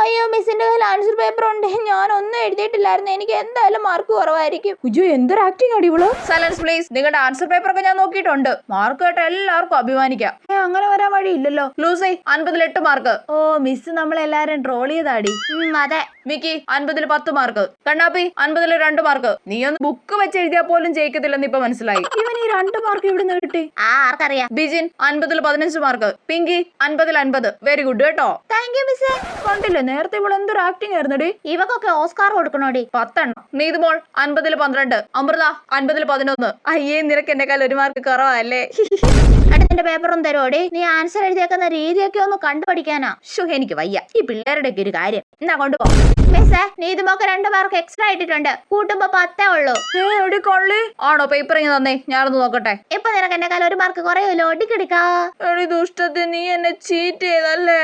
അയ്യോ മിസ്സിന്റെ കയ്യിൽ answer paper ഉണ്ട്, ഞാൻ ഒന്നും എഴുതിയിട്ടില്ലായിരുന്നു, എനിക്ക് എന്തായാലും മാർക്ക് കുറവായിരിക്കും. ഉജു എന്തൊരു ആക്ടിങ് ആടി ഇവള്. Silence please. നിങ്ങളുടെ ആൻസർ പേപ്പർ ഒക്കെ ഞാൻ നോക്കിയിട്ടുണ്ട്. മാർക്ക് കേട്ട എല്ലാവർക്കും അഭിമാനിക്കാം. അങ്ങനെ വരാൻ വഴിയില്ലല്ലോ. ലൂസി 50-ൽ 8 മാർക്ക്. ഓ മിസ് നമ്മളെല്ലാരും ട്രോൾ ചെയ്താടി. അതെ. മിക്കി 50-ൽ 10 മാർക്ക്. കണ്ണാപ്പി 50-ൽ 2 മാർക്ക്. നീ ഒന്ന് ബുക്ക് വെച്ച് എഴുതിയാൽ പോലും ജയിക്കത്തില്ലെന്ന് ഇപ്പൊ മനസ്സിലായി. ഇവൻ ഈ 2 മാർക്ക് ഇവിടെ നിന്ന് കിട്ടി. ആർക്കറിയാം. ബിജിൻ 50-ൽ 15 മാർക്ക്. പിങ്കി 50-ൽ 50. വെരി ഗുഡ് കേട്ടോ. താങ്ക് യു മിസ്സേ. കണ്ടില്ലേ നേരത്തെ ഇവിടെ എന്തൊരു ആക്ടിങ് ആയിരുന്നടി. ഇവക്കൊക്കെ ഓസ്കാർ കൊടുക്കണോടി. 10 എണ്ണം. നീതുമോൾ 50-ൽ 12. അമൃത 50-ൽ 11. അയ്യേ നിനക്ക് എന്നെക്കാൾ 1 മാർക്ക് കുറവല്ലേ. നിന്റെ പേപ്പറും തരുമോടി? നീ ആൻസർ എഴുതിയേക്കുന്ന രീതിയൊക്കെ ഒന്ന് കണ്ടുപഠിക്കാനാ. എനിക്ക് വയ്യ ഈ പിള്ളേരുടെ ഒക്കെ ഒരു കാര്യം. എന്നാ കൊണ്ടുപോ. മിസ്സേ നീതുമൊക്കെ 2 മാർക്ക് എക്സ്ട്രാ ഇട്ടിട്ടുണ്ട്, കൂട്ടുമ്പോ 10 ഉള്ളൂ. എവിടെ കൊള്ളി ആണോ? പേപ്പർ ഇങ്ങ് തന്നേ, ഞാനൊന്ന് നോക്കട്ടെ. ഇപ്പൊ നിനക്ക് എന്നെക്കാൾ 1 മാർക്ക് കുറയുമല്ലോ, ഒട്ടിക്കിടിക്കാ. എടി ദുഷ്ടത്തെ, നീ എന്നെ ചീറ്റ് ചെയ്തല്ലേ.